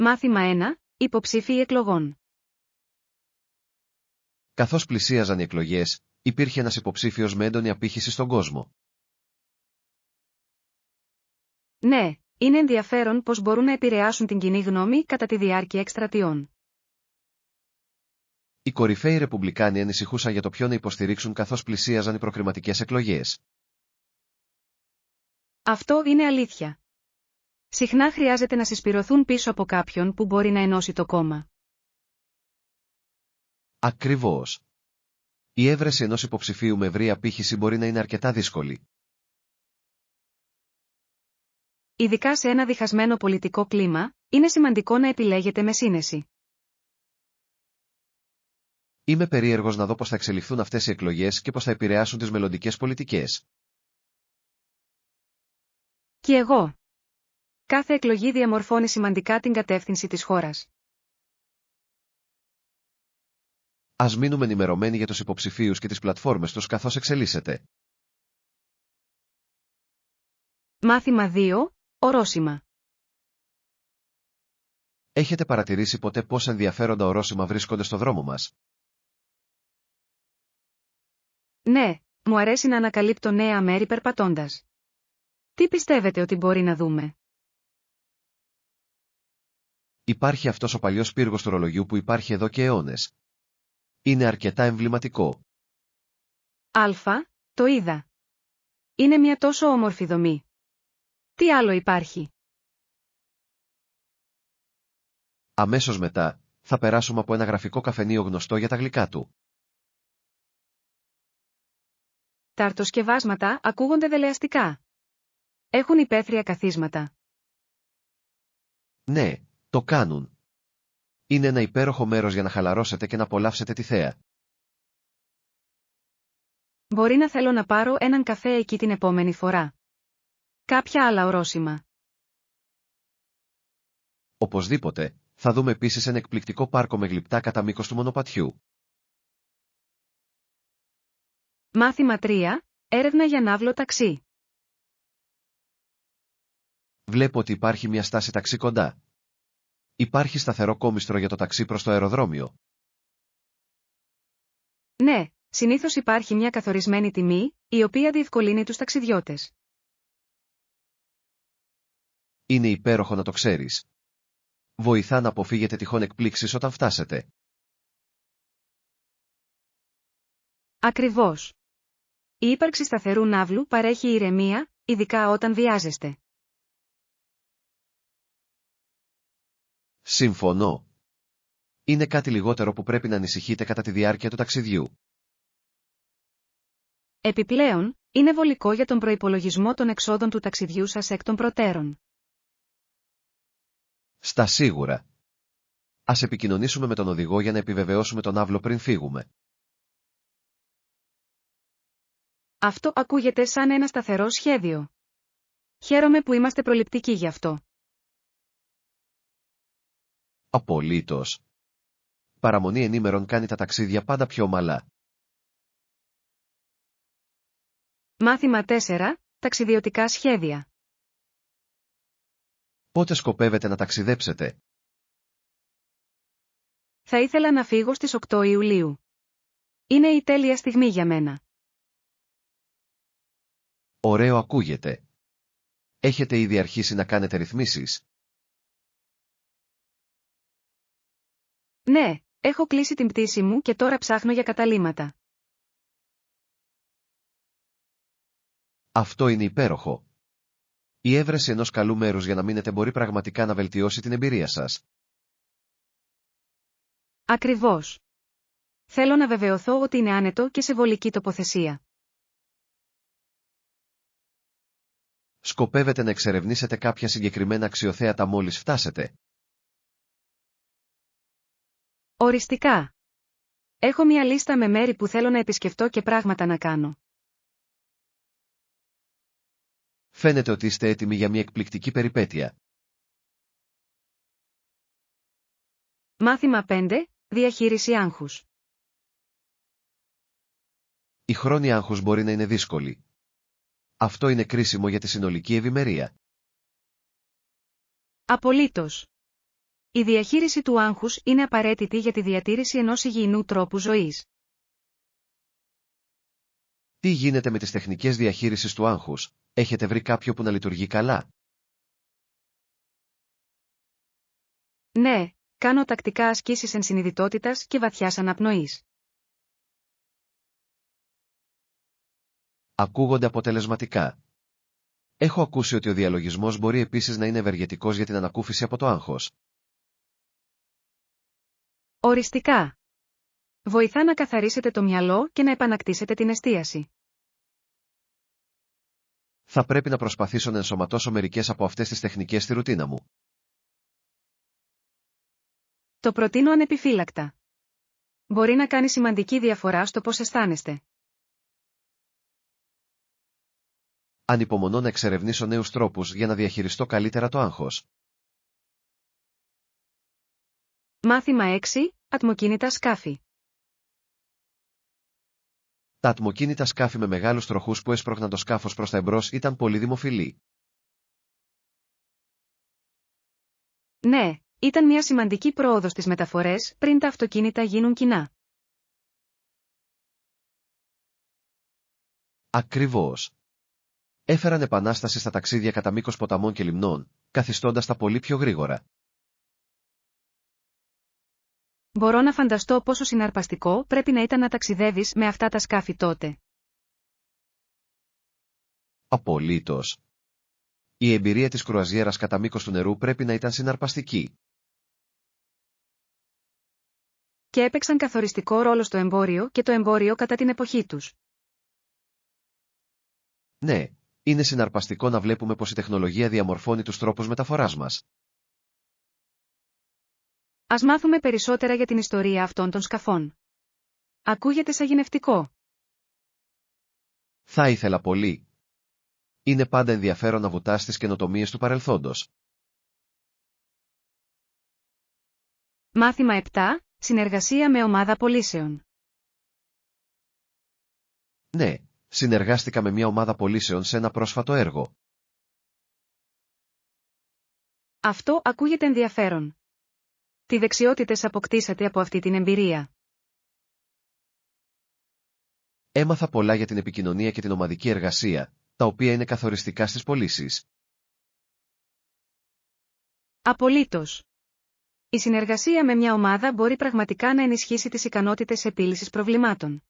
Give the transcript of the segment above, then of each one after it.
Μάθημα 1. Υποψήφιοι εκλογών. Καθώς πλησίαζαν οι εκλογές, υπήρχε ένας υποψήφιος με έντονη απήχηση στον κόσμο. Ναι, είναι ενδιαφέρον πως μπορούν να επηρεάσουν την κοινή γνώμη κατά τη διάρκεια εκστρατιών. Οι κορυφαίοι ρεπουμπλικάνοι ανησυχούσαν για το ποιον να υποστηρίξουν καθώς πλησίαζαν οι προκριματικές εκλογές. Αυτό είναι αλήθεια. Συχνά χρειάζεται να συσπηρωθούν πίσω από κάποιον που μπορεί να ενώσει το κόμμα. Ακριβώς. Η έβρεση ενός υποψηφίου με ευρύ απήχηση μπορεί να είναι αρκετά δύσκολη. Ειδικά σε ένα διχασμένο πολιτικό κλίμα, είναι σημαντικό να επιλέγετε με σύνεση. Είμαι περίεργος να δω πώς θα εξελιχθούν αυτές οι εκλογές και πώς θα επηρεάσουν τις μελλοντικές πολιτικές. Και εγώ. Κάθε εκλογή διαμορφώνει σημαντικά την κατεύθυνση της χώρας. Ας μείνουμε ενημερωμένοι για τους υποψηφίους και τις πλατφόρμες τους καθώς εξελίσσεται. Μάθημα 2. Ορόσημα. Έχετε παρατηρήσει ποτέ πόσα ενδιαφέροντα ορόσημα βρίσκονται στο δρόμο μας? Ναι, μου αρέσει να ανακαλύπτω νέα μέρη περπατώντας. Τι πιστεύετε ότι μπορεί να δούμε? Υπάρχει αυτός ο παλιός πύργος του ρολογιού που υπάρχει εδώ και αιώνες. Είναι αρκετά εμβληματικό. Το είδα. Είναι μια τόσο όμορφη δομή. Τι άλλο υπάρχει? Αμέσως μετά, θα περάσουμε από ένα γραφικό καφενείο γνωστό για τα γλυκά του. Τα αρτοσκευάσματα ακούγονται δελεαστικά. Έχουν υπαίθρια καθίσματα. Ναι, το κάνουν. Είναι ένα υπέροχο μέρος για να χαλαρώσετε και να απολαύσετε τη θέα. Μπορεί να θέλω να πάρω έναν καφέ εκεί την επόμενη φορά. Κάποια άλλα ορόσημα? Οπωσδήποτε, θα δούμε επίσης ένα εκπληκτικό πάρκο με γλυπτά κατά μήκος του μονοπατιού. Μάθημα 3. Έρευνα για ναύλο ταξί. Βλέπω ότι υπάρχει μια στάση ταξί κοντά. Υπάρχει σταθερό κόμιστρο για το ταξί προς το αεροδρόμιο. Ναι, συνήθως υπάρχει μια καθορισμένη τιμή, η οποία διευκολύνει τους ταξιδιώτες. Είναι υπέροχο να το ξέρεις. Βοηθά να αποφύγετε τυχόν εκπλήξεις όταν φτάσετε. Ακριβώς. Η ύπαρξη σταθερού ναύλου παρέχει ηρεμία, ειδικά όταν βιάζεστε. Συμφωνώ. Είναι κάτι λιγότερο που πρέπει να ανησυχείτε κατά τη διάρκεια του ταξιδιού. Επιπλέον, είναι βολικό για τον προϋπολογισμό των εξόδων του ταξιδιού σας εκ των προτέρων. Στα σίγουρα. Ας επικοινωνήσουμε με τον οδηγό για να επιβεβαιώσουμε τον ναύλο πριν φύγουμε. Αυτό ακούγεται σαν ένα σταθερό σχέδιο. Χαίρομαι που είμαστε προληπτικοί γι' αυτό. Απολύτως. Παραμονή ενήμερων κάνει τα ταξίδια πάντα πιο ομαλά. Μάθημα 4. Ταξιδιωτικά σχέδια. Πότε σκοπεύετε να ταξιδέψετε? Θα ήθελα να φύγω στις 8 Ιουλίου. Είναι η τέλεια στιγμή για μένα. Ωραίο ακούγεται. Έχετε ήδη αρχίσει να κάνετε ρυθμίσεις? Ναι, έχω κλείσει την πτήση μου και τώρα ψάχνω για καταλύματα. Αυτό είναι υπέροχο. Η έβρεση ενός καλού μέρους για να μείνετε μπορεί πραγματικά να βελτιώσει την εμπειρία σας. Ακριβώς. Θέλω να βεβαιωθώ ότι είναι άνετο και σε βολική τοποθεσία. Σκοπεύετε να εξερευνήσετε κάποια συγκεκριμένα αξιοθέατα μόλις φτάσετε? Οριστικά. Έχω μια λίστα με μέρη που θέλω να επισκεφτώ και πράγματα να κάνω. Φαίνεται ότι είστε έτοιμοι για μια εκπληκτική περιπέτεια. Μάθημα 5. Διαχείριση άγχους. Η χρόνη άγχους μπορεί να είναι δύσκολη. Αυτό είναι κρίσιμο για τη συνολική ευημερία. Απολύτως. Η διαχείριση του άγχους είναι απαραίτητη για τη διατήρηση ενός υγιεινού τρόπου ζωής. Τι γίνεται με τις τεχνικές διαχείρισης του άγχους? Έχετε βρει κάποιο που να λειτουργεί καλά? Ναι, κάνω τακτικά ασκήσεις ενσυνειδητότητας και βαθιάς αναπνοής. Ακούγονται αποτελεσματικά. Έχω ακούσει ότι ο διαλογισμός μπορεί επίσης να είναι ευεργετικός για την ανακούφιση από το άγχος. Οριστικά. Βοηθά να καθαρίσετε το μυαλό και να επανακτήσετε την εστίαση. Θα πρέπει να προσπαθήσω να ενσωματώσω μερικές από αυτές τις τεχνικές στη ρουτίνα μου. Το προτείνω ανεπιφύλακτα. Μπορεί να κάνει σημαντική διαφορά στο πώς αισθάνεστε. Ανυπομονώ να εξερευνήσω νέους τρόπους για να διαχειριστώ καλύτερα το άγχος. Μάθημα 6. Ατμοκίνητα σκάφη. Τα ατμοκίνητα σκάφη με μεγάλους τροχούς που έσπρωχναν το σκάφος προς τα εμπρός ήταν πολύ δημοφιλή. Ναι, ήταν μια σημαντική πρόοδος στις μεταφορές πριν τα αυτοκίνητα γίνουν κοινά. Ακριβώς. Έφεραν επανάσταση στα ταξίδια κατά μήκος ποταμών και λιμνών, καθιστώντας τα πολύ πιο γρήγορα. Μπορώ να φανταστώ πόσο συναρπαστικό πρέπει να ήταν να ταξιδεύεις με αυτά τα σκάφη τότε. Απολύτως. Η εμπειρία της κρουαζιέρας κατά μήκος του νερού πρέπει να ήταν συναρπαστική. Και έπαιξαν καθοριστικό ρόλο στο εμπόριο και το εμπόριο κατά την εποχή τους. Ναι, είναι συναρπαστικό να βλέπουμε πως η τεχνολογία διαμορφώνει τους τρόπους μεταφοράς μας. Ας μάθουμε περισσότερα για την ιστορία αυτών των σκαφών. Ακούγεται σαγηνευτικό. Θα ήθελα πολύ. Είναι πάντα ενδιαφέρον να βουτάς στις καινοτομίες του παρελθόντος. Μάθημα 7. Συνεργασία με ομάδα πωλήσεων. Ναι, συνεργάστηκα με μια ομάδα πωλήσεων σε ένα πρόσφατο έργο. Αυτό ακούγεται ενδιαφέρον. Τι δεξιότητες αποκτήσατε από αυτή την εμπειρία? Έμαθα πολλά για την επικοινωνία και την ομαδική εργασία, τα οποία είναι καθοριστικά στις πωλήσεις. Απολύτως. Η συνεργασία με μια ομάδα μπορεί πραγματικά να ενισχύσει τις ικανότητες επίλυσης προβλημάτων.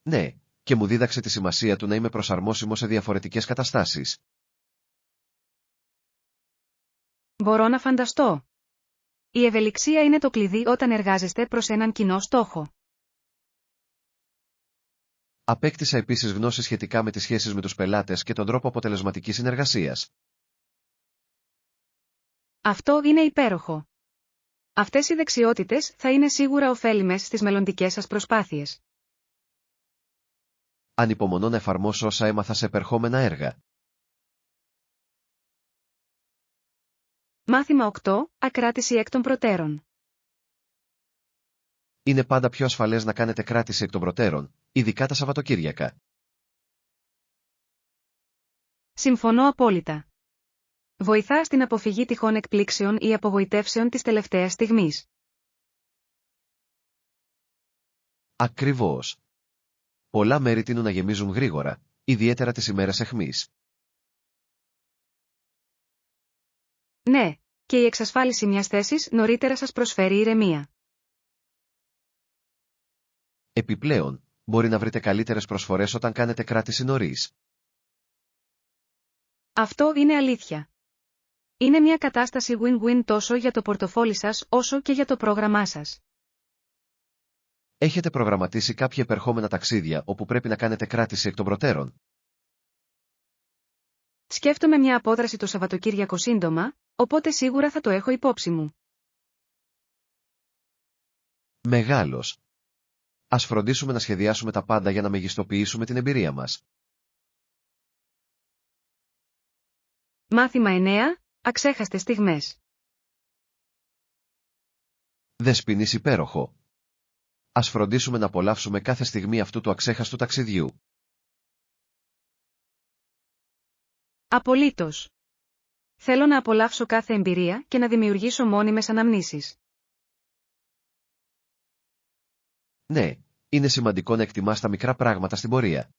Ναι, και μου δίδαξε τη σημασία του να είμαι προσαρμόσιμο σε διαφορετικές καταστάσεις. Μπορώ να φανταστώ. Η ευελιξία είναι το κλειδί όταν εργάζεστε προς έναν κοινό στόχο. Απέκτησα επίσης γνώση σχετικά με τις σχέσεις με τους πελάτες και τον τρόπο αποτελεσματικής συνεργασίας. Αυτό είναι υπέροχο. Αυτές οι δεξιότητες θα είναι σίγουρα ωφέλιμες στις μελλοντικές σας προσπάθειες. Ανυπομονώ να εφαρμόσω όσα έμαθα σε επερχόμενα έργα. Μάθημα 8. Ακράτηση εκ των προτέρων. Είναι πάντα πιο ασφαλές να κάνετε κράτηση εκ των προτέρων, ειδικά τα Σαββατοκύριακα. Συμφωνώ απόλυτα. Βοηθά στην αποφυγή τυχόν εκπλήξεων ή απογοητεύσεων της τελευταίας στιγμής. Ακριβώς. Πολλά μέρη τείνουν να γεμίζουν γρήγορα, ιδιαίτερα τις ημέρες αιχμής. Ναι, και η εξασφάλιση μιας θέσης νωρίτερα σας προσφέρει ηρεμία. Επιπλέον, μπορεί να βρείτε καλύτερες προσφορές όταν κάνετε κράτηση νωρίς. Αυτό είναι αλήθεια. Είναι μια κατάσταση win-win τόσο για το πορτοφόλι σας όσο και για το πρόγραμμά σας. Έχετε προγραμματίσει κάποια επερχόμενα ταξίδια όπου πρέπει να κάνετε κράτηση εκ των προτέρων? Σκέφτομαι μια απόδραση το Σαββατοκύριακο σύντομα, οπότε σίγουρα θα το έχω υπόψη μου. Μεγάλος. Ας φροντίσουμε να σχεδιάσουμε τα πάντα για να μεγιστοποιήσουμε την εμπειρία μας. Μάθημα 9. Αξέχαστες στιγμές. Δεσποινής υπέροχο. Ας φροντίσουμε να απολαύσουμε κάθε στιγμή αυτού του αξέχαστου ταξιδιού. Απολύτως. Θέλω να απολαύσω κάθε εμπειρία και να δημιουργήσω μόνιμες αναμνήσεις. Ναι, είναι σημαντικό να εκτιμάς τα μικρά πράγματα στην πορεία.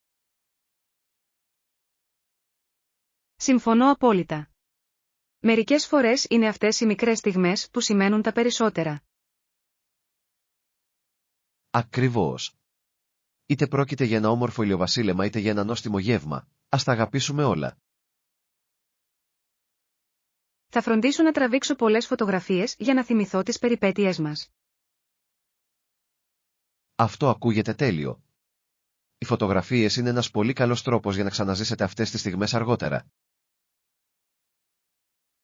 Συμφωνώ απόλυτα. Μερικές φορές είναι αυτές οι μικρές στιγμές που σημαίνουν τα περισσότερα. Ακριβώς. Είτε πρόκειται για ένα όμορφο ηλιοβασίλεμα είτε για ένα νόστιμο γεύμα, ας τα αγαπήσουμε όλα. Θα φροντίσω να τραβήξω πολλές φωτογραφίες για να θυμηθώ τις περιπέτειές μας. Αυτό ακούγεται τέλειο. Οι φωτογραφίες είναι ένας πολύ καλός τρόπος για να ξαναζήσετε αυτές τις στιγμές αργότερα.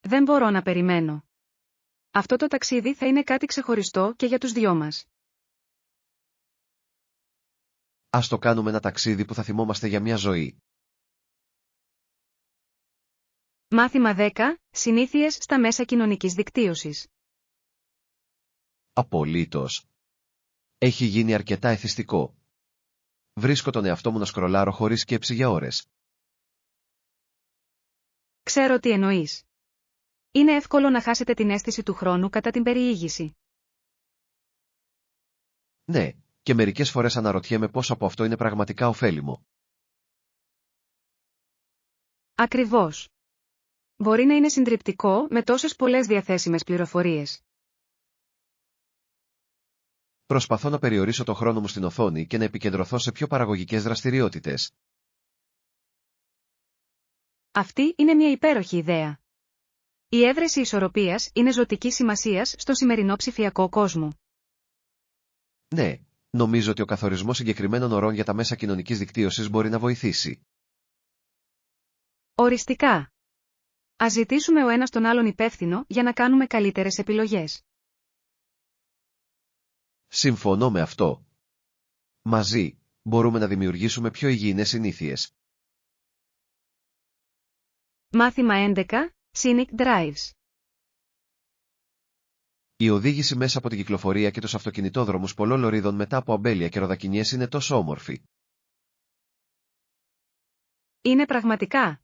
Δεν μπορώ να περιμένω. Αυτό το ταξίδι θα είναι κάτι ξεχωριστό και για τους δυο μας. Ας το κάνουμε ένα ταξίδι που θα θυμόμαστε για μια ζωή. Μάθημα 10. Συνήθειες στα μέσα κοινωνικής δικτύωσης. Απολύτως. Έχει γίνει αρκετά εθιστικό. Βρίσκω τον εαυτό μου να σκρολάρω χωρίς σκέψη για ώρες. Ξέρω τι εννοείς. Είναι εύκολο να χάσετε την αίσθηση του χρόνου κατά την περιήγηση. Ναι, και μερικές φορές αναρωτιέμαι πόσο από αυτό είναι πραγματικά ωφέλιμο. Ακριβώς. Μπορεί να είναι συντριπτικό με τόσες πολλές διαθέσιμες πληροφορίες. Προσπαθώ να περιορίσω το χρόνο μου στην οθόνη και να επικεντρωθώ σε πιο παραγωγικές δραστηριότητες. Αυτή είναι μια υπέροχη ιδέα. Η έβρεση ισορροπίας είναι ζωτικής σημασίας στο σημερινό ψηφιακό κόσμο. Ναι, νομίζω ότι ο καθορισμός συγκεκριμένων ωρών για τα μέσα κοινωνικής δικτύωσης μπορεί να βοηθήσει. Οριστικά. Ας ζητήσουμε ο ένας τον άλλον υπεύθυνο για να κάνουμε καλύτερες επιλογές. Συμφωνώ με αυτό. Μαζί, μπορούμε να δημιουργήσουμε πιο υγιεινές συνήθειες. Μάθημα 11. Scenic Drives. Η οδήγηση μέσα από την κυκλοφορία και τους αυτοκινητόδρομους πολλών λωρίδων μετά από αμπέλια και ροδακινιές είναι τόσο όμορφη. Είναι πραγματικά.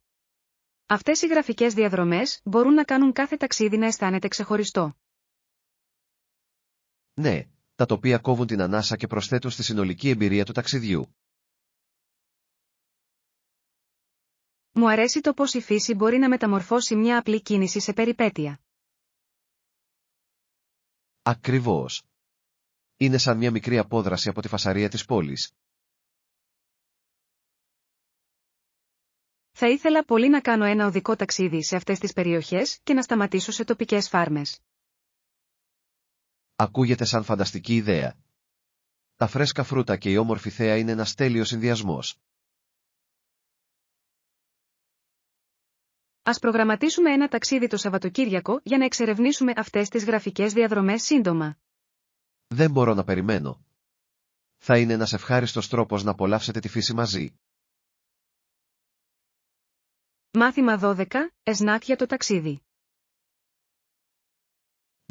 Αυτές οι γραφικές διαδρομές μπορούν να κάνουν κάθε ταξίδι να αισθάνεται ξεχωριστό. Ναι, τα τοπία κόβουν την ανάσα και προσθέτουν στη συνολική εμπειρία του ταξιδιού. Μου αρέσει το πώς η φύση μπορεί να μεταμορφώσει μια απλή κίνηση σε περιπέτεια. Ακριβώς. Είναι σαν μια μικρή απόδραση από τη φασαρία της πόλης. Θα ήθελα πολύ να κάνω ένα οδικό ταξίδι σε αυτές τις περιοχές και να σταματήσω σε τοπικές φάρμες. Ακούγεται σαν φανταστική ιδέα. Τα φρέσκα φρούτα και η όμορφη θέα είναι ένας τέλειος συνδυασμός. Ας προγραμματίσουμε ένα ταξίδι το Σαββατοκύριακο για να εξερευνήσουμε αυτές τις γραφικές διαδρομές σύντομα. Δεν μπορώ να περιμένω. Θα είναι ένας ευχάριστος τρόπος να απολαύσετε τη φύση μαζί. Μάθημα 12. Σνακ για το ταξίδι.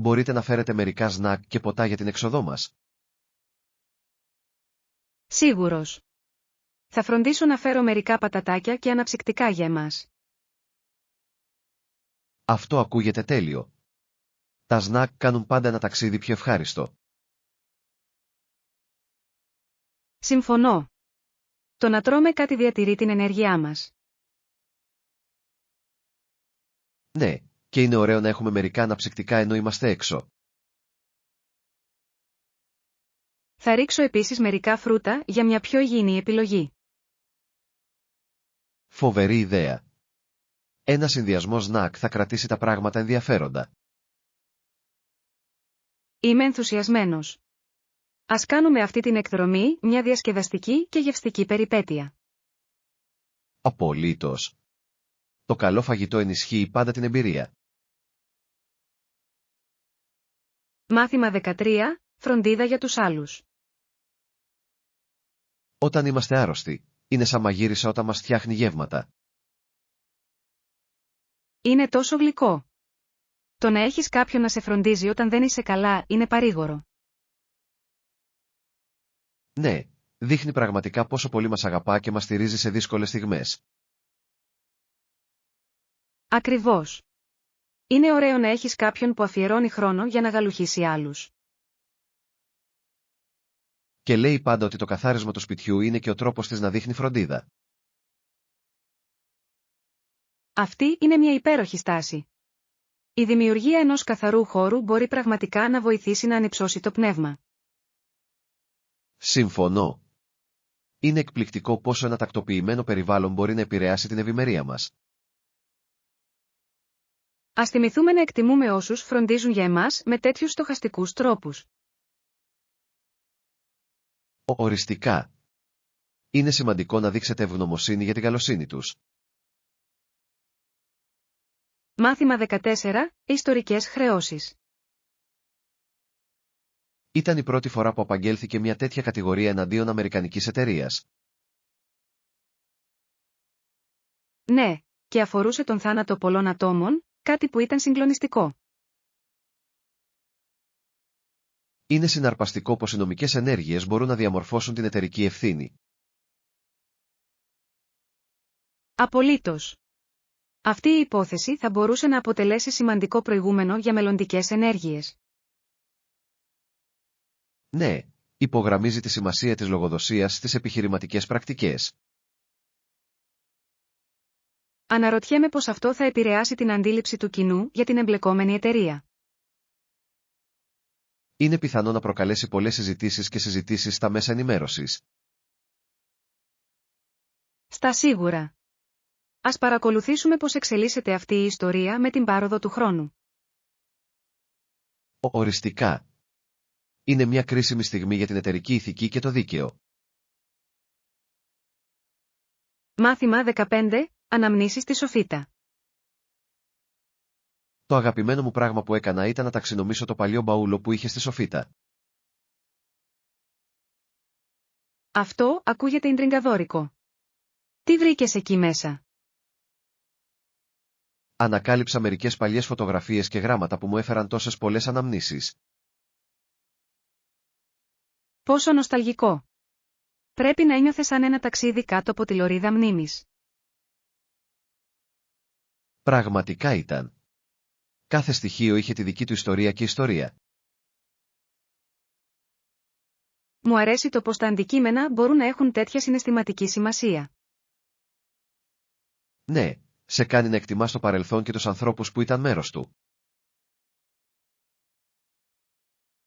Μπορείτε να φέρετε μερικά σνακ και ποτά για την έξοδό μας. Σίγουρος. Θα φροντίσω να φέρω μερικά πατατάκια και αναψυκτικά για εμάς. Αυτό ακούγεται τέλειο. Τα σνακ κάνουν πάντα ένα ταξίδι πιο ευχάριστο. Συμφωνώ. Το να τρώμε κάτι διατηρεί την ενέργειά μας. Ναι, και είναι ωραίο να έχουμε μερικά αναψυκτικά ενώ είμαστε έξω. Θα ρίξω επίσης μερικά φρούτα για μια πιο υγιεινή επιλογή. Φοβερή ιδέα. Ένα συνδυασμό σνακ θα κρατήσει τα πράγματα ενδιαφέροντα. Είμαι ενθουσιασμένος. Ας κάνουμε αυτή την εκδρομή μια διασκεδαστική και γευστική περιπέτεια. Απολύτως. Το καλό φαγητό ενισχύει πάντα την εμπειρία. Μάθημα 13. Φροντίδα για τους άλλους. Όταν είμαστε άρρωστοι, είναι σαν μαγείρισα όταν μας φτιάχνει γεύματα. Είναι τόσο γλυκό. Το να έχεις κάποιον να σε φροντίζει όταν δεν είσαι καλά είναι παρήγορο. Ναι, δείχνει πραγματικά πόσο πολύ μας αγαπά και μας στηρίζει σε δύσκολες στιγμές. Ακριβώς. Είναι ωραίο να έχεις κάποιον που αφιερώνει χρόνο για να γαλουχίσει άλλους. Και λέει πάντα ότι το καθάρισμα του σπιτιού είναι και ο τρόπος της να δείχνει φροντίδα. Αυτή είναι μια υπέροχη στάση. Η δημιουργία ενός καθαρού χώρου μπορεί πραγματικά να βοηθήσει να ανυψώσει το πνεύμα. Συμφωνώ. Είναι εκπληκτικό πόσο ένα τακτοποιημένο περιβάλλον μπορεί να επηρεάσει την ευημερία μας. Ας θυμηθούμε να εκτιμούμε όσους φροντίζουν για εμάς με τέτοιους στοχαστικούς τρόπους. Οριστικά. Είναι σημαντικό να δείξετε ευγνωμοσύνη για την καλοσύνη τους. Μάθημα 14. Ιστορικές χρεώσεις. Ήταν η πρώτη φορά που απαγγέλθηκε μια τέτοια κατηγορία εναντίον αμερικανικής εταιρείας. Ναι, και αφορούσε τον θάνατο πολλών ατόμων, κάτι που ήταν συγκλονιστικό. Είναι συναρπαστικό πως οι νομικές ενέργειες μπορούν να διαμορφώσουν την εταιρική ευθύνη. Απολύτως. Αυτή η υπόθεση θα μπορούσε να αποτελέσει σημαντικό προηγούμενο για μελλοντικές ενέργειες. Ναι, υπογραμμίζει τη σημασία της λογοδοσίας στις επιχειρηματικές πρακτικές. Αναρωτιέμαι πως αυτό θα επηρεάσει την αντίληψη του κοινού για την εμπλεκόμενη εταιρεία. Είναι πιθανό να προκαλέσει πολλές συζητήσεις στα μέσα ενημέρωσης. Στα σίγουρα. Ας παρακολουθήσουμε πώς εξελίσσεται αυτή η ιστορία με την πάροδο του χρόνου. Οριστικά. Είναι μια κρίσιμη στιγμή για την εταιρική ηθική και το δίκαιο. Μάθημα 15. Αναμνήσεις στη σοφίτα. Το αγαπημένο μου πράγμα που έκανα ήταν να ταξινομήσω το παλιό μπαούλο που είχε στη σοφίτα. Αυτό ακούγεται ιντριγκαδόρικο. Τι βρήκες εκεί μέσα? Ανακάλυψα μερικές παλιές φωτογραφίες και γράμματα που μου έφεραν τόσες πολλές αναμνήσεις. Πόσο νοσταλγικό. Πρέπει να ένιωθες σαν ένα ταξίδι κάτω από τη λωρίδα μνήμης. Πραγματικά ήταν. Κάθε στοιχείο είχε τη δική του ιστορία και ιστορία. Μου αρέσει το πως τα αντικείμενα μπορούν να έχουν τέτοια συναισθηματική σημασία. Ναι, σε κάνει να εκτιμάς το παρελθόν και τους ανθρώπους που ήταν μέρος του.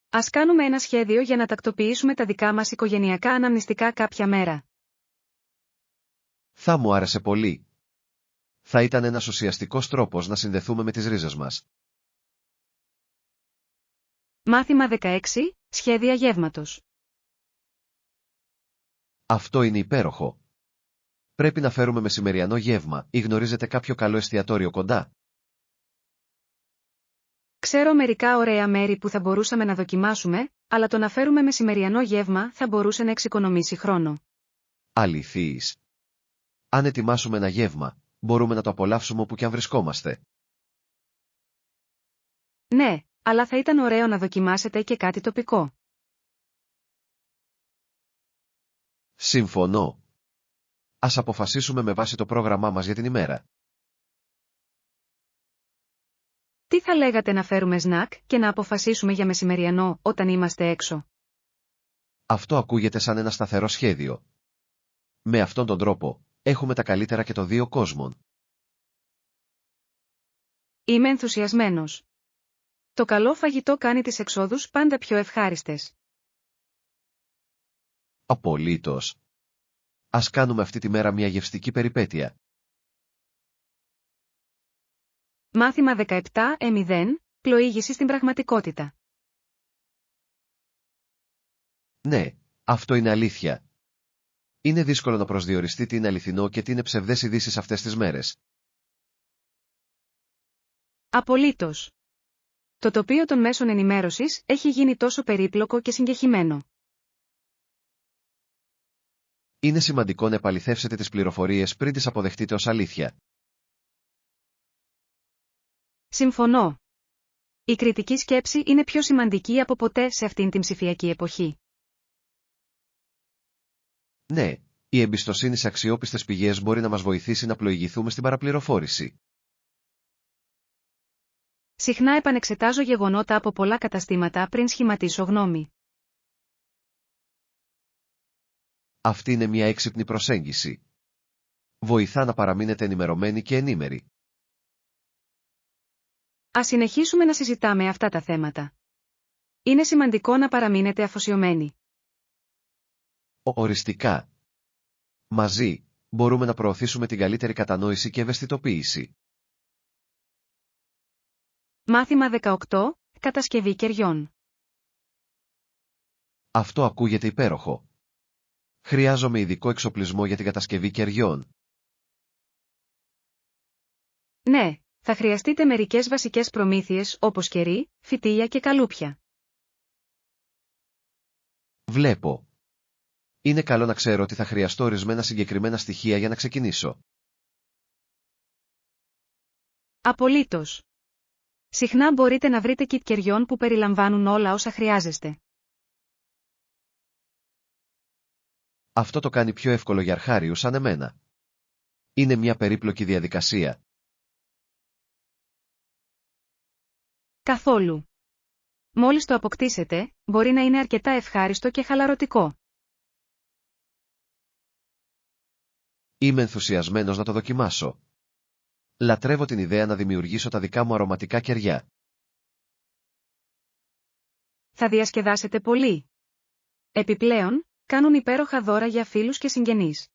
Ας κάνουμε ένα σχέδιο για να τακτοποιήσουμε τα δικά μας οικογενειακά αναμνηστικά κάποια μέρα. Θα μου άρεσε πολύ. Θα ήταν ένας ουσιαστικός τρόπος να συνδεθούμε με τις ρίζες μας. Μάθημα 16. Σχέδια γεύματος. Αυτό είναι υπέροχο. Πρέπει να φέρουμε μεσημεριανό γεύμα ή γνωρίζετε κάποιο καλό εστιατόριο κοντά? Ξέρω μερικά ωραία μέρη που θα μπορούσαμε να δοκιμάσουμε, αλλά το να φέρουμε μεσημεριανό γεύμα θα μπορούσε να εξοικονομήσει χρόνο. Αληθείς. Αν ετοιμάσουμε ένα γεύμα, μπορούμε να το απολαύσουμε όπου και αν βρισκόμαστε. Ναι, αλλά θα ήταν ωραίο να δοκιμάσετε και κάτι τοπικό. Συμφωνώ. Ας αποφασίσουμε με βάση το πρόγραμμά μας για την ημέρα. Τι θα λέγατε να φέρουμε σνακ και να αποφασίσουμε για μεσημεριανό όταν είμαστε έξω? Αυτό ακούγεται σαν ένα σταθερό σχέδιο. Με αυτόν τον τρόπο, έχουμε τα καλύτερα και των δύο κόσμων. Είμαι ενθουσιασμένος. Το καλό φαγητό κάνει τις εξόδους πάντα πιο ευχάριστες. Απολύτως. Ας κάνουμε αυτή τη μέρα μια γευστική περιπέτεια. Μάθημα 17. Πλοήγηση στην πραγματικότητα. Ναι, αυτό είναι αλήθεια. Είναι δύσκολο να προσδιοριστεί τι είναι αληθινό και τι είναι ψευδές ειδήσεις αυτές τις μέρες. Απολύτως. Το τοπίο των μέσων ενημέρωσης έχει γίνει τόσο περίπλοκο και συγκεχημένο. Είναι σημαντικό να επαληθεύσετε τις πληροφορίες πριν τις αποδεχτείτε ως αλήθεια. Συμφωνώ. Η κριτική σκέψη είναι πιο σημαντική από ποτέ σε αυτήν την ψηφιακή εποχή. Ναι, η εμπιστοσύνη σε αξιόπιστες πηγές μπορεί να μας βοηθήσει να πλοηγηθούμε στην παραπληροφόρηση. Συχνά επανεξετάζω γεγονότα από πολλά καταστήματα πριν σχηματίσω γνώμη. Αυτή είναι μια έξυπνη προσέγγιση. Βοηθά να παραμείνετε ενημερωμένοι και ενήμεροι. Ας συνεχίσουμε να συζητάμε αυτά τα θέματα. Είναι σημαντικό να παραμείνετε αφοσιωμένοι. Οριστικά. Μαζί, μπορούμε να προωθήσουμε την καλύτερη κατανόηση και ευαισθητοποίηση. Μάθημα 18. Κατασκευή κεριών. Αυτό ακούγεται υπέροχο. Χρειάζομαι ειδικό εξοπλισμό για την κατασκευή κεριών. Ναι, θα χρειαστείτε μερικές βασικές προμήθειες όπως κερί, φυτίλια και καλούπια. Βλέπω. Είναι καλό να ξέρω ότι θα χρειαστώ ορισμένα συγκεκριμένα στοιχεία για να ξεκινήσω. Απολύτως. Συχνά μπορείτε να βρείτε kit κεριών που περιλαμβάνουν όλα όσα χρειάζεστε. Αυτό το κάνει πιο εύκολο για αρχάριους σαν εμένα. Είναι μια περίπλοκη διαδικασία. Καθόλου. Μόλις το αποκτήσετε, μπορεί να είναι αρκετά ευχάριστο και χαλαρωτικό. Είμαι ενθουσιασμένος να το δοκιμάσω. Λατρεύω την ιδέα να δημιουργήσω τα δικά μου αρωματικά κεριά. Θα διασκεδάσετε πολύ. Επιπλέον, κάνουν υπέροχα δώρα για φίλους και συγγενείς.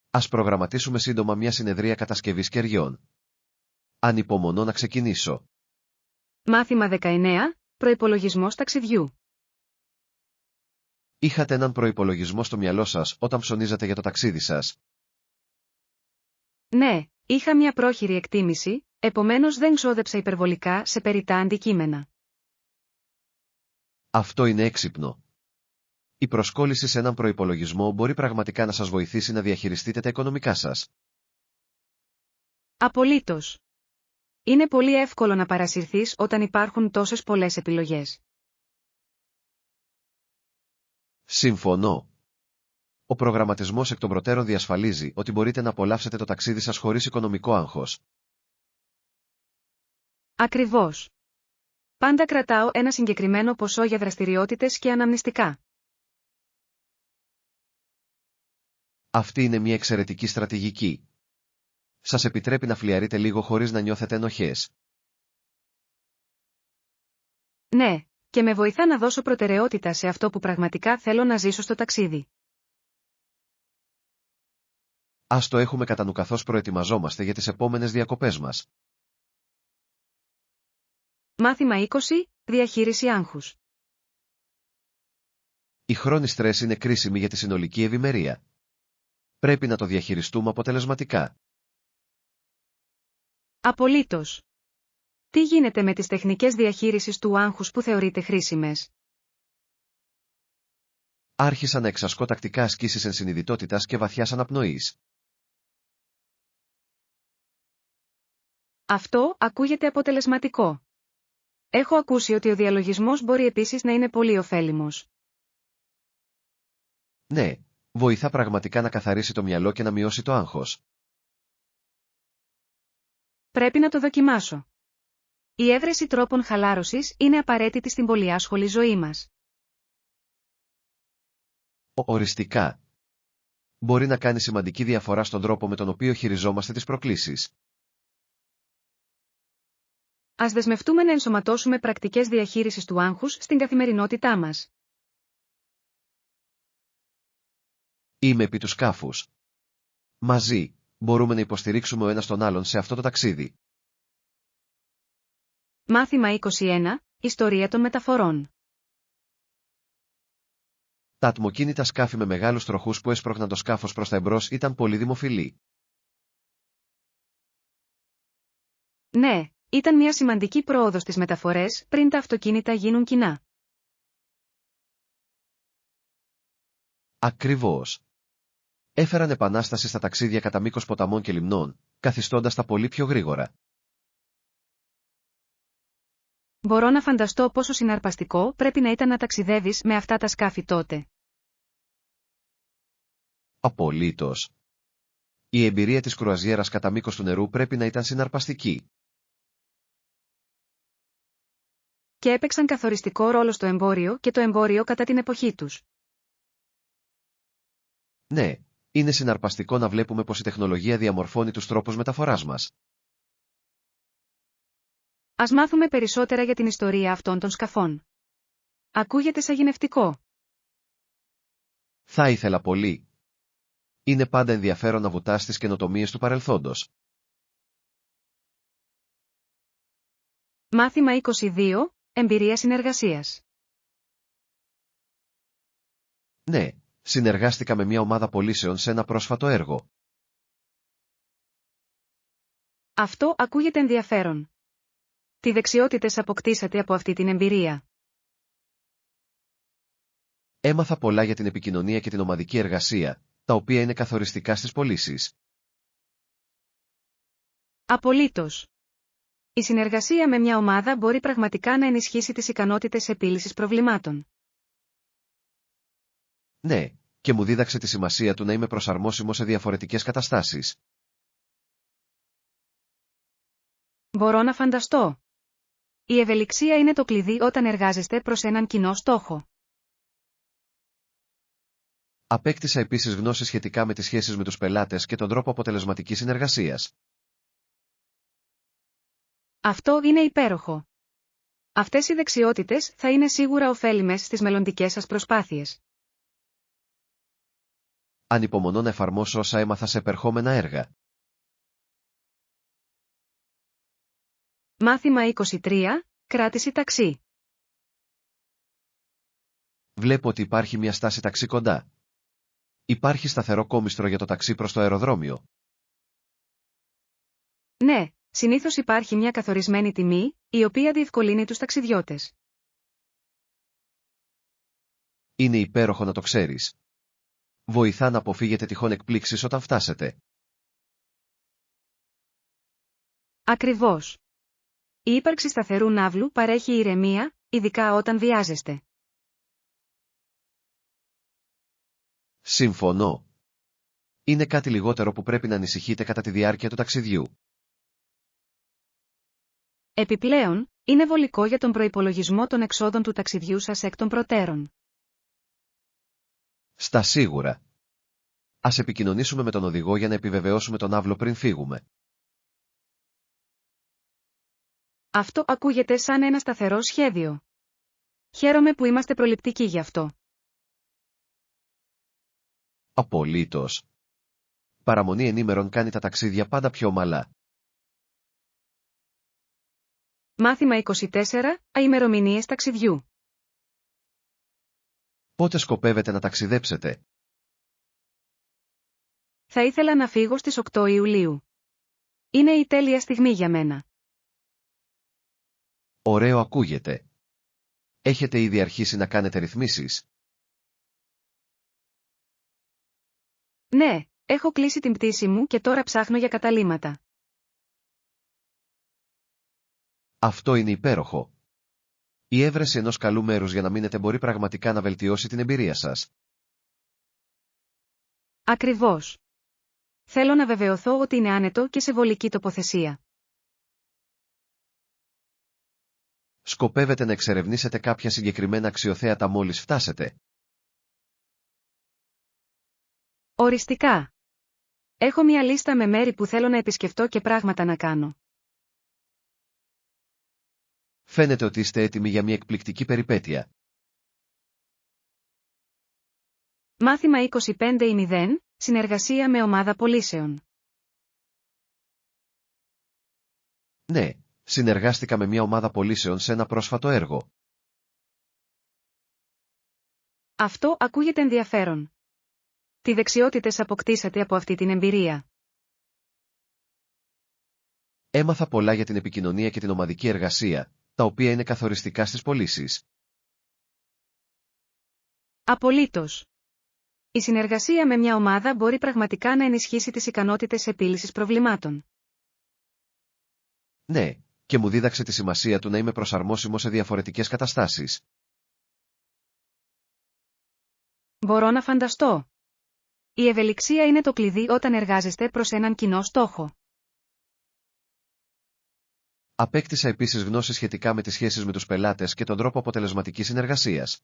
Ας προγραμματίσουμε σύντομα μια συνεδρία κατασκευής κεριών. Ανυπομονώ να ξεκινήσω. Μάθημα 19. Προϋπολογισμός ταξιδιού. Είχατε έναν προϋπολογισμό στο μυαλό σας όταν ψωνίζατε για το ταξίδι σας? Ναι, είχα μια πρόχειρη εκτίμηση, επομένως δεν ξόδεψα υπερβολικά σε περιττά αντικείμενα. Αυτό είναι έξυπνο. Η προσκόλληση σε έναν προϋπολογισμό μπορεί πραγματικά να σας βοηθήσει να διαχειριστείτε τα οικονομικά σας. Απολύτως. Είναι πολύ εύκολο να παρασυρθείς όταν υπάρχουν τόσες πολλές επιλογές. Συμφωνώ. Ο προγραμματισμός εκ των προτέρων διασφαλίζει ότι μπορείτε να απολαύσετε το ταξίδι σας χωρίς οικονομικό άγχος. Ακριβώς. Πάντα κρατάω ένα συγκεκριμένο ποσό για δραστηριότητες και αναμνηστικά. Αυτή είναι μια εξαιρετική στρατηγική. Σας επιτρέπει να φλιαρείτε λίγο χωρίς να νιώθετε ενοχές. Ναι, και με βοηθά να δώσω προτεραιότητα σε αυτό που πραγματικά θέλω να ζήσω στο ταξίδι. Ας το έχουμε κατά νου καθώς προετοιμαζόμαστε για τις επόμενες διακοπές μας. Μάθημα 20. Διαχείριση άγχους. Η χρόνη στρες είναι κρίσιμη για τη συνολική ευημερία. Πρέπει να το διαχειριστούμε αποτελεσματικά. Απολύτως. Τι γίνεται με τις τεχνικές διαχείρισης του άγχους που θεωρείτε χρήσιμες? Άρχισα να εξασκώ τακτικά ασκήσεις ενσυνειδητότητας και βαθιάς αναπνοής. Αυτό ακούγεται αποτελεσματικό. Έχω ακούσει ότι ο διαλογισμός μπορεί επίσης να είναι πολύ ωφέλιμος. Ναι, βοηθά πραγματικά να καθαρίσει το μυαλό και να μειώσει το άγχος. Πρέπει να το δοκιμάσω. Η έβρεση τρόπων χαλάρωσης είναι απαραίτητη στην πολυάσχολη ζωή μας. Οριστικά. Μπορεί να κάνει σημαντική διαφορά στον τρόπο με τον οποίο χειριζόμαστε τις προκλήσεις. Ας δεσμευτούμε να ενσωματώσουμε πρακτικές διαχείρισης του άγχους στην καθημερινότητά μας. Είμαι επί του σκάφους. Μαζί, μπορούμε να υποστηρίξουμε ο ένας τον άλλον σε αυτό το ταξίδι. Μάθημα 21. Ιστορία των μεταφορών. Τα ατμοκίνητα σκάφη με μεγάλους τροχούς που έσπρωχναν το σκάφος προς τα εμπρός ήταν πολύ δημοφιλή. Ναι, ήταν μια σημαντική πρόοδος στις μεταφορές πριν τα αυτοκίνητα γίνουν κοινά. Ακριβώς. Έφεραν επανάσταση στα ταξίδια κατά μήκος ποταμών και λιμνών, καθιστώντας τα πολύ πιο γρήγορα. Μπορώ να φανταστώ πόσο συναρπαστικό πρέπει να ήταν να ταξιδεύεις με αυτά τα σκάφη τότε. Απολύτως. Η εμπειρία της κρουαζιέρας κατά μήκος του νερού πρέπει να ήταν συναρπαστική. Και έπαιξαν καθοριστικό ρόλο στο εμπόριο και το εμπόριο κατά την εποχή τους. Ναι, είναι συναρπαστικό να βλέπουμε πως η τεχνολογία διαμορφώνει τους τρόπους μεταφοράς μας. Ας μάθουμε περισσότερα για την ιστορία αυτών των σκαφών. Ακούγεται σαγηνευτικό. Θα ήθελα πολύ. Είναι πάντα ενδιαφέρον να βουτάς στις καινοτομίες του παρελθόντος. Μάθημα 22. Εμπειρία συνεργασίας. Ναι, συνεργάστηκα με μια ομάδα πωλήσεων σε ένα πρόσφατο έργο. Αυτό ακούγεται ενδιαφέρον. Τι δεξιότητες αποκτήσατε από αυτή την εμπειρία? Έμαθα πολλά για την επικοινωνία και την ομαδική εργασία, τα οποία είναι καθοριστικά στις πωλήσεις. Απολύτως. Η συνεργασία με μια ομάδα μπορεί πραγματικά να ενισχύσει τις ικανότητες επίλυσης προβλημάτων. Ναι, και μου δίδαξε τη σημασία του να είμαι προσαρμόσιμο σε διαφορετικές καταστάσεις. Μπορώ να φανταστώ. Η ευελιξία είναι το κλειδί όταν εργάζεστε προς έναν κοινό στόχο. Απέκτησα επίσης γνώση σχετικά με τις σχέσεις με τους πελάτες και τον τρόπο αποτελεσματικής συνεργασίας. Αυτό είναι υπέροχο. Αυτές οι δεξιότητες θα είναι σίγουρα ωφέλιμες στις μελλοντικές σας προσπάθειες. Ανυπομονώ να εφαρμόσω όσα έμαθα σε επερχόμενα έργα. Μάθημα 23. Κράτηση ταξί. Βλέπω ότι υπάρχει μια στάση ταξί κοντά. Υπάρχει σταθερό κόμιστρο για το ταξί προς το αεροδρόμιο. Ναι, συνήθως υπάρχει μια καθορισμένη τιμή, η οποία διευκολύνει τους ταξιδιώτες. Είναι υπέροχο να το ξέρεις. Βοηθά να αποφύγετε τυχόν εκπλήξεις όταν φτάσετε. Ακριβώς. Η ύπαρξη σταθερού ναύλου παρέχει ηρεμία, ειδικά όταν βιάζεστε. Συμφωνώ. Είναι κάτι λιγότερο που πρέπει να ανησυχείτε κατά τη διάρκεια του ταξιδιού. Επιπλέον, είναι βολικό για τον προϋπολογισμό των εξόδων του ταξιδιού σας εκ των προτέρων. Στα σίγουρα. Ας επικοινωνήσουμε με τον οδηγό για να επιβεβαιώσουμε τον ναύλο πριν φύγουμε. Αυτό ακούγεται σαν ένα σταθερό σχέδιο. Χαίρομαι που είμαστε προληπτικοί γι' αυτό. Απολύτως. Παραμονή ενήμερων κάνει τα ταξίδια πάντα πιο ομαλά. Μάθημα 24. Ημερομηνίες ταξιδιού. Πότε σκοπεύετε να ταξιδέψετε? Θα ήθελα να φύγω στις 8 Ιουλίου. Είναι η τέλεια στιγμή για μένα. Ωραίο ακούγεται. Έχετε ήδη αρχίσει να κάνετε ρυθμίσεις? Ναι, έχω κλείσει την πτήση μου και τώρα ψάχνω για καταλύματα. Αυτό είναι υπέροχο. Η έβρεση ενός καλού μέρους για να μείνετε μπορεί πραγματικά να βελτιώσει την εμπειρία σας. Ακριβώς. Θέλω να βεβαιωθώ ότι είναι άνετο και σε βολική τοποθεσία. Σκοπεύετε να εξερευνήσετε κάποια συγκεκριμένα αξιοθέατα μόλις φτάσετε? Οριστικά. Έχω μια λίστα με μέρη που θέλω να επισκεφτώ και πράγματα να κάνω. Φαίνεται ότι είστε έτοιμοι για μια εκπληκτική περιπέτεια. Μάθημα 25-0. Συνεργασία με ομάδα πωλήσεων. Ναι, συνεργάστηκα με μια ομάδα πωλήσεων σε ένα πρόσφατο έργο. Αυτό ακούγεται ενδιαφέρον. Τι δεξιότητες αποκτήσατε από αυτή την εμπειρία? Έμαθα πολλά για την επικοινωνία και την ομαδική εργασία, τα οποία είναι καθοριστικά στις πωλήσεις. Απολύτως. Η συνεργασία με μια ομάδα μπορεί πραγματικά να ενισχύσει τις ικανότητες επίλυσης προβλημάτων. Ναι, και μου δίδαξε τη σημασία του να είμαι προσαρμόσιμο σε διαφορετικές καταστάσεις. Μπορώ να φανταστώ. Η ευελιξία είναι το κλειδί όταν εργάζεστε προς έναν κοινό στόχο. Απέκτησα επίσης γνώση σχετικά με τις σχέσεις με τους πελάτες και τον τρόπο αποτελεσματικής συνεργασίας.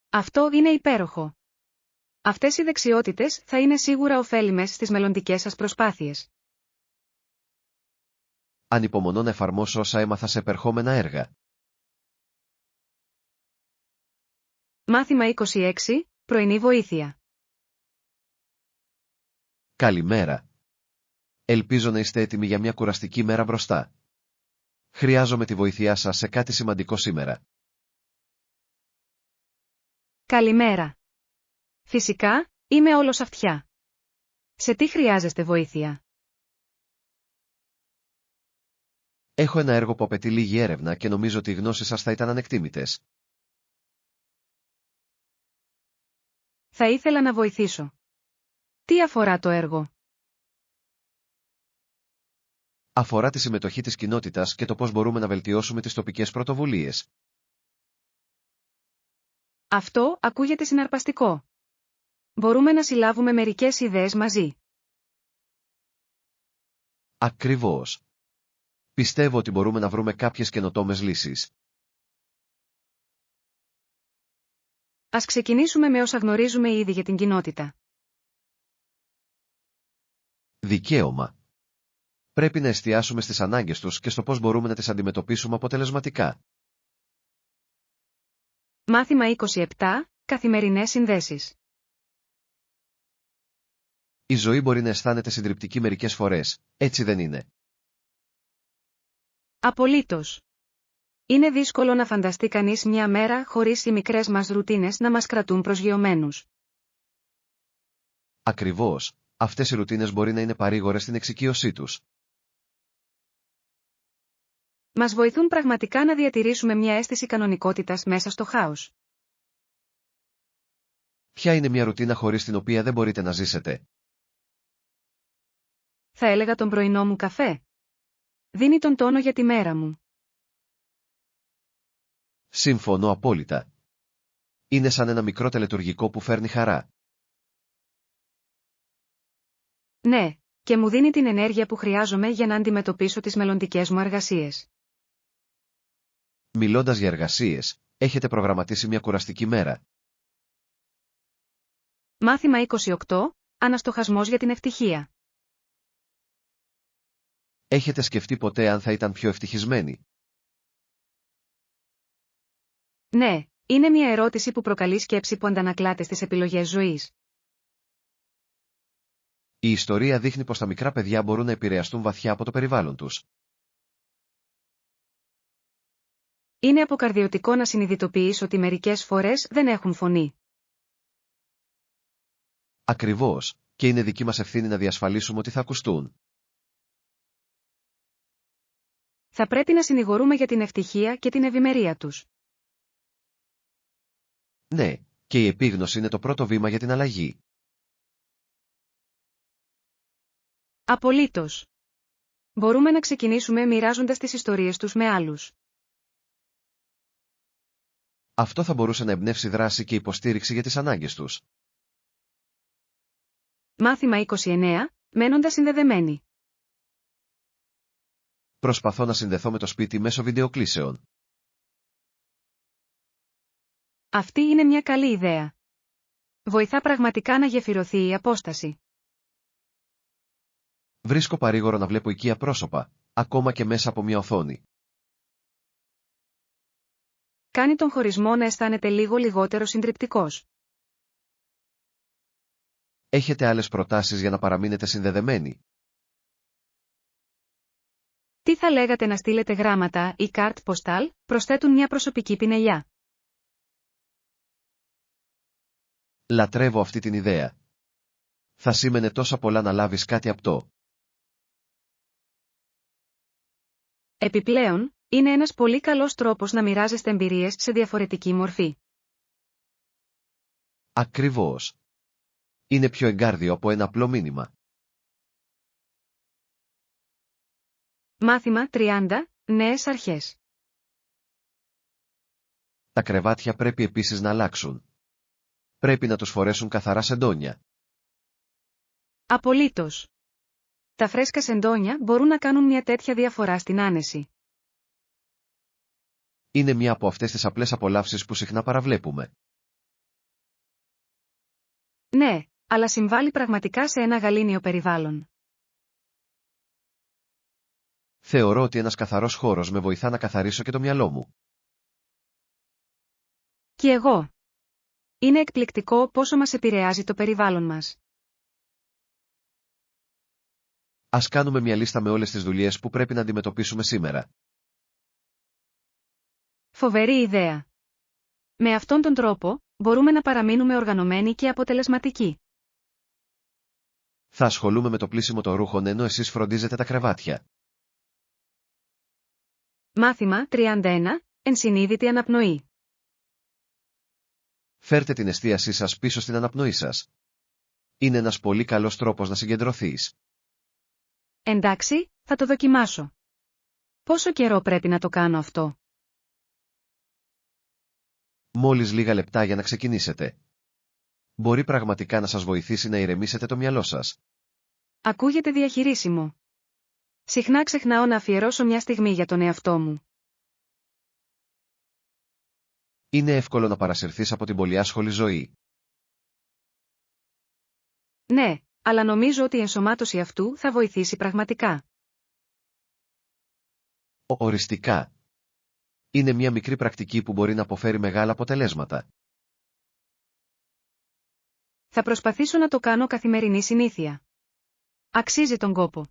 Αυτό είναι υπέροχο. Αυτές οι δεξιότητες θα είναι σίγουρα ωφέλιμες στις μελλοντικές σας προσπάθειες. Ανυπομονώ να εφαρμόσω όσα έμαθα σε επερχόμενα έργα. Μάθημα 26. Πρωινή βοήθεια. Καλημέρα. Ελπίζω να είστε έτοιμοι για μια κουραστική μέρα μπροστά. Χρειάζομαι τη βοήθειά σας σε κάτι σημαντικό σήμερα. Καλημέρα. Φυσικά, είμαι όλος αυτιά. Σε τι χρειάζεστε βοήθεια? Έχω ένα έργο που απαιτεί λίγη έρευνα και νομίζω ότι οι γνώσεις σας θα ήταν ανεκτήμητες. Θα ήθελα να βοηθήσω. Τι αφορά το έργο? Αφορά τη συμμετοχή της κοινότητας και το πώς μπορούμε να βελτιώσουμε τις τοπικές πρωτοβουλίες. Αυτό ακούγεται συναρπαστικό. Μπορούμε να συλλάβουμε μερικές ιδέες μαζί. Ακριβώς. Πιστεύω ότι μπορούμε να βρούμε κάποιες καινοτόμες λύσεις. Ας ξεκινήσουμε με όσα γνωρίζουμε ήδη για την κοινότητα. Δικαίωμα. Πρέπει να εστιάσουμε στις ανάγκες τους και στο πώς μπορούμε να τις αντιμετωπίσουμε αποτελεσματικά. Μάθημα 27. Καθημερινές συνδέσεις. Η ζωή μπορεί να αισθάνεται συντριπτική μερικές φορές, έτσι δεν είναι? Απολύτως. Είναι δύσκολο να φανταστεί κανείς μια μέρα χωρίς οι μικρές μας ρουτίνες να μας κρατούν προσγειωμένους. Ακριβώς, αυτές οι ρουτίνες μπορεί να είναι παρήγορες στην εξοικείωσή τους. Μας βοηθούν πραγματικά να διατηρήσουμε μια αίσθηση κανονικότητας μέσα στο χάος. Ποια είναι μια ρουτίνα χωρίς την οποία δεν μπορείτε να ζήσετε? Θα έλεγα τον πρωινό μου καφέ. Δίνει τον τόνο για τη μέρα μου. Συμφωνώ απόλυτα. Είναι σαν ένα μικρό τελετουργικό που φέρνει χαρά. Ναι, και μου δίνει την ενέργεια που χρειάζομαι για να αντιμετωπίσω τις μελλοντικές μου εργασίες. Μιλώντας για εργασίες, έχετε προγραμματίσει μια κουραστική μέρα? Μάθημα 28. Αναστοχασμός για την ευτυχία. Έχετε σκεφτεί ποτέ αν θα ήταν πιο ευτυχισμένοι? Ναι, είναι μια ερώτηση που προκαλεί σκέψη που αντανακλάται στις επιλογές ζωής. Η ιστορία δείχνει πως τα μικρά παιδιά μπορούν να επηρεαστούν βαθιά από το περιβάλλον τους. Είναι αποκαρδιωτικό να συνειδητοποιείς ότι μερικές φορές δεν έχουν φωνή. Ακριβώς, και είναι δική μας ευθύνη να διασφαλίσουμε ότι θα ακουστούν. Θα πρέπει να συνηγορούμε για την ευτυχία και την ευημερία τους. Ναι, και η επίγνωση είναι το πρώτο βήμα για την αλλαγή. Απολύτως. Μπορούμε να ξεκινήσουμε μοιράζοντας τις ιστορίες τους με άλλους. Αυτό θα μπορούσε να εμπνεύσει δράση και υποστήριξη για τις ανάγκες τους. Μάθημα 29. Μένοντας συνδεδεμένοι. Προσπαθώ να συνδεθώ με το σπίτι μέσω βιντεοκλήσεων. Αυτή είναι μια καλή ιδέα. Βοηθά πραγματικά να γεφυρωθεί η απόσταση. Βρίσκω παρήγορο να βλέπω οικεία πρόσωπα, ακόμα και μέσα από μια οθόνη. Κάνει τον χωρισμό να αισθάνεται λίγο λιγότερο συντριπτικός. Έχετε άλλες προτάσεις για να παραμείνετε συνδεδεμένοι? Τι θα λέγατε να στείλετε γράμματα ή καρτ ποστάλ, προσθέτουν μια προσωπική πινελιά. Λατρεύω αυτή την ιδέα. Θα σήμαινε τόσα πολλά να λάβεις κάτι απτό. Επιπλέον, είναι ένας πολύ καλός τρόπος να μοιράζεστε εμπειρίες σε διαφορετική μορφή. Ακριβώς. Είναι πιο εγκάρδιο από ένα απλό μήνυμα. Μάθημα 30. Νέες αρχές. Τα κρεβάτια πρέπει επίσης να αλλάξουν. Πρέπει να τους φορέσουν καθαρά σεντόνια. Απολύτως. Τα φρέσκα σεντόνια μπορούν να κάνουν μια τέτοια διαφορά στην άνεση. Είναι μια από αυτές τις απλές απολαύσεις που συχνά παραβλέπουμε. Ναι, αλλά συμβάλλει πραγματικά σε ένα γαλήνιο περιβάλλον. Θεωρώ ότι ένας καθαρός χώρος με βοηθά να καθαρίσω και το μυαλό μου. Κι εγώ. Είναι εκπληκτικό πόσο μας επηρεάζει το περιβάλλον μας. Ας κάνουμε μια λίστα με όλες τις δουλειές που πρέπει να αντιμετωπίσουμε σήμερα. Φοβερή ιδέα. Με αυτόν τον τρόπο, μπορούμε να παραμείνουμε οργανωμένοι και αποτελεσματικοί. Θα ασχολούμαι με το πλύσιμο των ρούχων ενώ εσείς φροντίζετε τα κρεβάτια. Μάθημα 31. Ενσυνείδητη αναπνοή. Φέρτε την εστίασή σας πίσω στην αναπνοή σας. Είναι ένας πολύ καλός τρόπος να συγκεντρωθείς. Εντάξει, θα το δοκιμάσω. Πόσο καιρό πρέπει να το κάνω αυτό? Μόλις λίγα λεπτά για να ξεκινήσετε. Μπορεί πραγματικά να σας βοηθήσει να ηρεμήσετε το μυαλό σας. Ακούγεται διαχειρίσιμο. Συχνά ξεχνάω να αφιερώσω μια στιγμή για τον εαυτό μου. Είναι εύκολο να παρασυρθείς από την πολυάσχολη ζωή. Ναι, αλλά νομίζω ότι η ενσωμάτωση αυτού θα βοηθήσει πραγματικά. Οριστικά. Είναι μια μικρή πρακτική που μπορεί να αποφέρει μεγάλα αποτελέσματα. Θα προσπαθήσω να το κάνω καθημερινή συνήθεια. Αξίζει τον κόπο.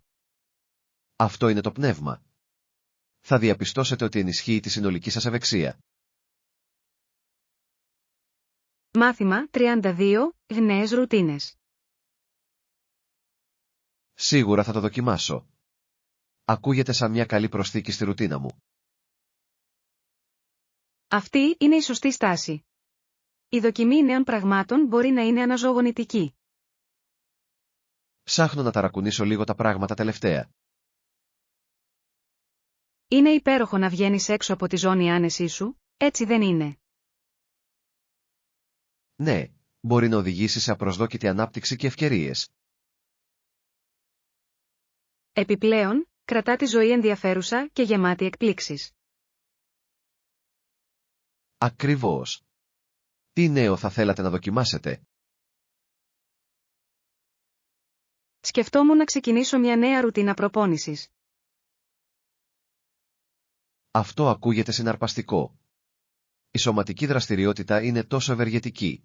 Αυτό είναι το πνεύμα. Θα διαπιστώσετε ότι ενισχύει τη συνολική σας ευεξία. Μάθημα 32. Γνέες ρουτίνες. Σίγουρα θα το δοκιμάσω. Ακούγεται σαν μια καλή προσθήκη στη ρουτίνα μου. Αυτή είναι η σωστή στάση. Η δοκιμή νέων πραγμάτων μπορεί να είναι αναζωογονητική. Ψάχνω να ταρακουνήσω λίγο τα πράγματα τελευταία. Είναι υπέροχο να βγαίνεις έξω από τη ζώνη άνεσή σου, έτσι δεν είναι? Ναι, μπορεί να οδηγήσει σε απροσδόκητη ανάπτυξη και ευκαιρίες. Επιπλέον, κρατά τη ζωή ενδιαφέρουσα και γεμάτη εκπλήξεις. Ακριβώς. Τι νέο θα θέλατε να δοκιμάσετε? Σκεφτόμουν να ξεκινήσω μια νέα ρουτίνα προπόνησης. Αυτό ακούγεται συναρπαστικό. Η σωματική δραστηριότητα είναι τόσο ευεργετική.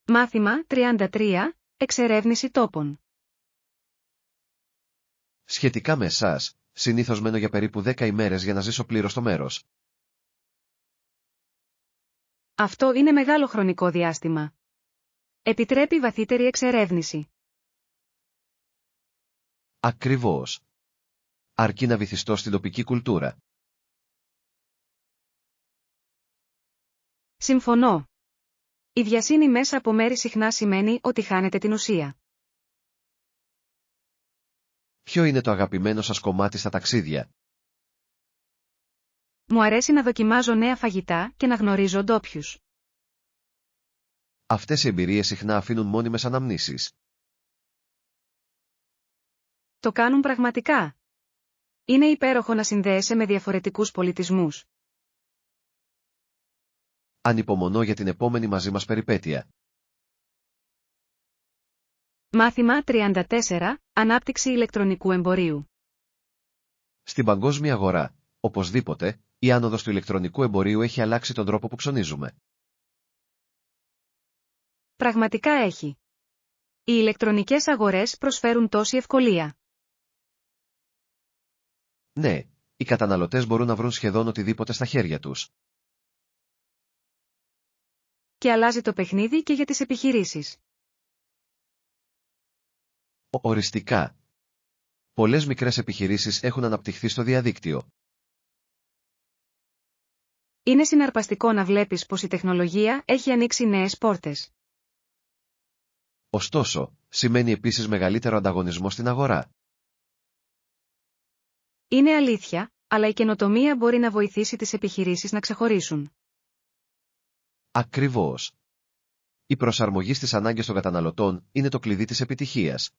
Μάθημα 33. Εξερεύνηση τόπων. Σχετικά με εσάς, συνήθως μένω για περίπου 10 ημέρες για να ζήσω πλήρως το μέρος. Αυτό είναι μεγάλο χρονικό διάστημα. Επιτρέπει βαθύτερη εξερεύνηση. Ακριβώς. Αρκεί να βυθιστώ στην τοπική κουλτούρα. Συμφωνώ. Η βιασύνη μέσα από μέρη συχνά σημαίνει ότι χάνετε την ουσία. Ποιο είναι το αγαπημένο σας κομμάτι στα ταξίδια? Μου αρέσει να δοκιμάζω νέα φαγητά και να γνωρίζω ντόπιους. Αυτές οι εμπειρίες συχνά αφήνουν μόνιμες αναμνήσεις. Το κάνουν πραγματικά. Είναι υπέροχο να συνδέεσαι με διαφορετικούς πολιτισμούς. Ανυπομονώ για την επόμενη μαζί μας περιπέτεια. Μάθημα 34. Ανάπτυξη ηλεκτρονικού εμπορίου. Στην παγκόσμια αγορά, οπωσδήποτε, η άνοδος του ηλεκτρονικού εμπορίου έχει αλλάξει τον τρόπο που ψωνίζουμε. Πραγματικά έχει. Οι ηλεκτρονικές αγορές προσφέρουν τόση ευκολία. Ναι, οι καταναλωτές μπορούν να βρουν σχεδόν οτιδήποτε στα χέρια τους. Και αλλάζει το παιχνίδι και για τις επιχειρήσεις. Οριστικά. Πολλές μικρές επιχειρήσεις έχουν αναπτυχθεί στο διαδίκτυο. Είναι συναρπαστικό να βλέπεις πως η τεχνολογία έχει ανοίξει νέες πόρτες. Ωστόσο, σημαίνει επίσης μεγαλύτερο ανταγωνισμό στην αγορά. Είναι αλήθεια, αλλά η καινοτομία μπορεί να βοηθήσει τις επιχειρήσεις να ξεχωρίσουν. Ακριβώς. Η προσαρμογή στις ανάγκες των καταναλωτών είναι το κλειδί της επιτυχίας.